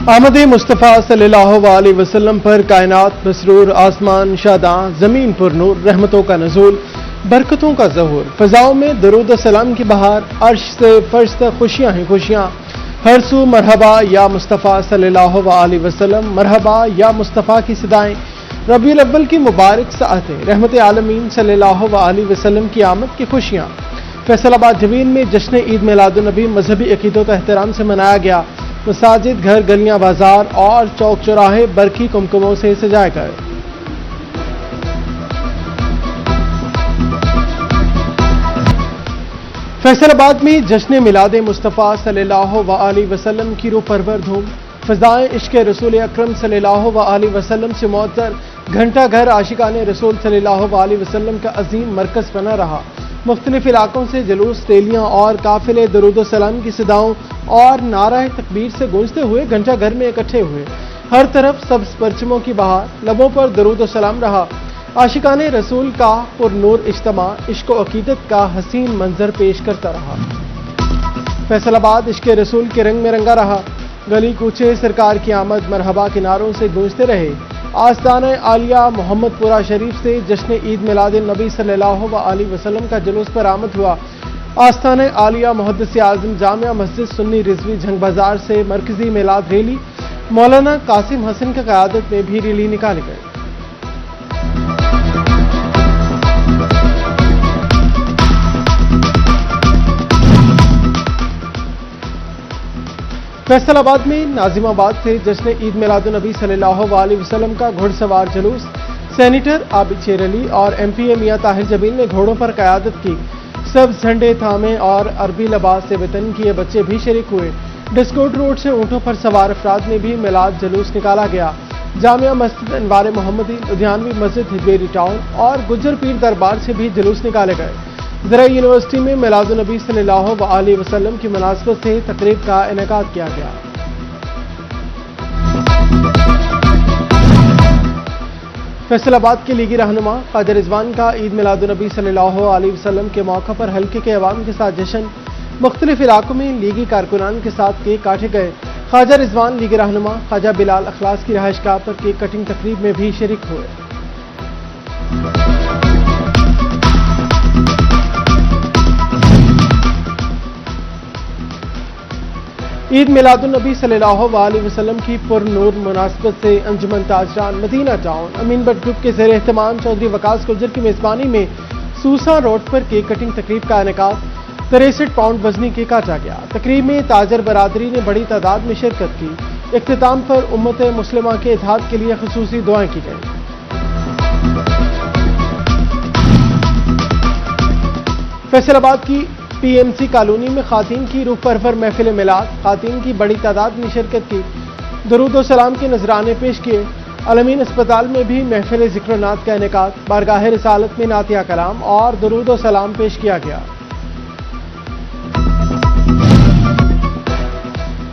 آمد مصطفیٰ صلی اللہ علیہ وسلم پر کائنات مسرور، آسمان شاداں، زمین پر نور، رحمتوں کا نزول، برکتوں کا ظہور، فضاؤں میں درود و سلام کی بہار، عرش سے فرش تک خوشیاں ہی خوشیاں، ہر سو مرحبا یا مصطفیٰ صلی اللہ علیہ وسلم، مرحبا یا مصطفیٰ کی صدائیں، ربیع الاول کی مبارک ساعتیں، رحمت عالمین صلی اللہ علیہ وسلم کی آمد کی خوشیاں۔ فیصل آباد جوین میں جشن عید میلاد النبی مذہبی عقیدت و احترام سے منایا گیا۔ مساجد، گھر، گلیاں، بازار اور چوک چوراہے برقی کمکموں سے سجائے گئے۔ فیصل آباد میں جشن میلاد مصطفیٰ صلی اللہ علیہ وسلم کی روح پرور دھوم، فضائیں عشق رسول اکرم صلی اللہ علیہ وسلم سے معطر، گھنٹہ گھر عاشقان رسول صلی اللہ علیہ وسلم کا عظیم مرکز بنا رہا۔ مختلف علاقوں سے جلوس، ریلیاں اور قافلے درود و سلام کی صداؤں اور نعرہ تکبیر سے گونجتے ہوئے گھنٹہ گھر میں اکٹھے ہوئے۔ ہر طرف سبز پرچموں کی بہار، لبوں پر درود و سلام رہا۔ عاشقان رسول کا پر نور اجتماع عشق و عقیدت کا حسین منظر پیش کرتا رہا۔ فیصل آباد عشق رسول کے رنگ میں رنگا رہا۔ گلی کوچے سرکار کی آمد مرحبا کے نعروں سے گونجتے رہے۔ آستانہ عالیہ محمد پورہ شریف سے جشن عید میلاد النبی صلی اللہ علیہ وسلم کا جلوس پر آمد ہوا۔ آستانہ عالیہ محدث اعظم جامع مسجد سنی رضوی جھنگ بازار سے مرکزی میلاد ریلی مولانا قاسم حسن کی قیادت میں بھی ریلی نکالی گئی۔ فیصل آباد میں ناظم آباد سے جشن عید میلاد النبی صلی اللہ علیہ وسلم کا گھڑ سوار جلوس، سینیٹر عابد شیر علی اور ایم پی اے میاں طاہر جمیل نے گھوڑوں پر قیادت کی۔ سبز جھنڈے تھامے اور عربی لباس سے وطن کیے بچے بھی شریک ہوئے۔ ڈسکوٹ روڈ سے اونٹوں پر سوار افراد میں بھی میلاد جلوس نکالا گیا۔ جامعہ مسجد انوار محمدی، لدھیانوی مسجد ہجویری ٹاؤن اور گجر پیر دربار سے بھی جلوس نکالے گئے۔ زرعی یونیورسٹی میں میلاد النبی صلی اللہ علیہ وسلم کی مناسبت سے تقریب کا انعقاد کیا گیا۔ فیصل آباد کے لیگی رہنما خواجہ رضوان کا عید میلاد النبی صلی اللہ علیہ وسلم کے موقع پر حلقے کے عوام کے ساتھ جشن، مختلف علاقوں میں لیگی کارکنان کے ساتھ کیک کاٹے گئے۔ خواجہ رضوان لیگی رہنما خواجہ بلال اخلاص کی رہائش گاہ پر کیک کٹنگ تقریب میں بھی شریک ہوئے۔ عید میلاد النبی صلی اللہ علیہ وسلم کی پر نور مناسبت سے انجمن تاجران مدینہ ٹاؤن امین بٹ گروپ کے زیر اہتمام چودھری وقاص گجر کی میزبانی میں سوسا روڈ پر کیک کٹنگ تقریب کا انعقاد، 63 پاؤنڈ وزنی کیک کاٹا گیا۔ تقریب میں تاجر برادری نے بڑی تعداد میں شرکت کی۔ اختتام پر امت مسلمہ کے اتحاد کے لیے خصوصی دعائیں کی گئیں۔ فیصل آباد کی پی ایم سی کالونی میں خواتین کی روح پرور محفل میلاد، خواتین کی بڑی تعداد میں شرکت کی، درود و سلام کے نذرانے پیش کیے۔ الامین اسپتال میں بھی محفل ذکر و نعت کا انعقاد، بارگاہ رسالت میں نعتیہ کلام اور درود و سلام پیش کیا گیا۔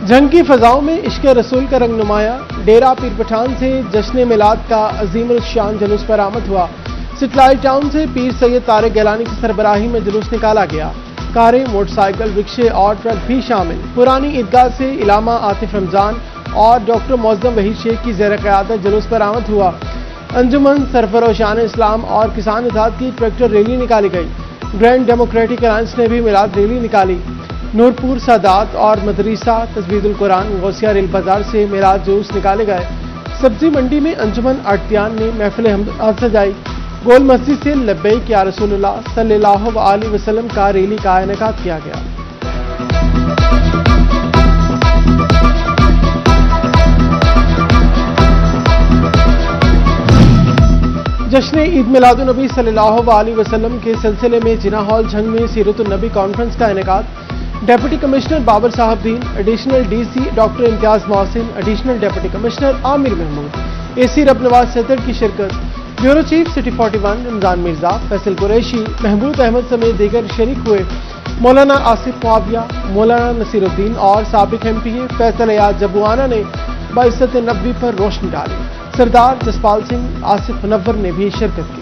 جنگ کی فضاؤں میں عشق رسول کا رنگ نمایاں، ڈیرہ پیر پٹھان سے جشن میلاد کا عظیم الشان جلوس پر آمد ہوا۔ سٹلائٹ ٹاؤن سے پیر سید طارق گیلانی کی سربراہی میں جلوس نکالا گیا۔ کاریں، موٹر سائیکل، رکشے اور ٹرک بھی شامل۔ پرانی عیدگاہ سے علامہ عاطف رمضان اور ڈاکٹر معظم وحید شیخ کی زیر قیادت جلوس پر آمد ہوا۔ انجمن سرفروشان اسلام اور کسان اتحاد کی ٹریکٹر ریلی نکالی گئی۔ گرینڈ ڈیموکریٹک الائنس نے بھی میلاد ریلی نکالی۔ نورپور سادات اور مدرسہ تجوید القرآن غوثیہ ریل بازار سے میلاد جلوس نکالے گئے۔ سبزی منڈی میں انجمن آڑتیان نے محفل حمد سجائی۔ گول مسجد سے لبیک یا رسول اللہ صلی اللہ علیہ وسلم کا ریلی کا انعقاد کیا گیا۔ جشن عید میلاد النبی صلی اللہ علیہ وسلم کے سلسلے میں جناح ہال جھنگ میں سیرت النبی کانفرنس کا انعقاد، ڈپٹی کمشنر بابر صاحب دین، ایڈیشنل ڈی سی ڈاکٹر امتیاز محسن، ایڈیشنل ڈپٹی کمشنر عامر محمود، اے سی رب نواز صدر کی شرکت، بیورو چیف سٹی 41 رمضان مرزا، فیصل قریشی، محمود احمد سمیت دیگر شریک ہوئے۔ مولانا آصف معاویہ، مولانا نصیر الدین اور سابق ایم پی اے فیصل ایاز جبوانہ نے بعثت نبوی پر روشنی ڈالی۔ سردار جسپال سنگھ، آصف منور نے بھی شرکت کی۔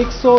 100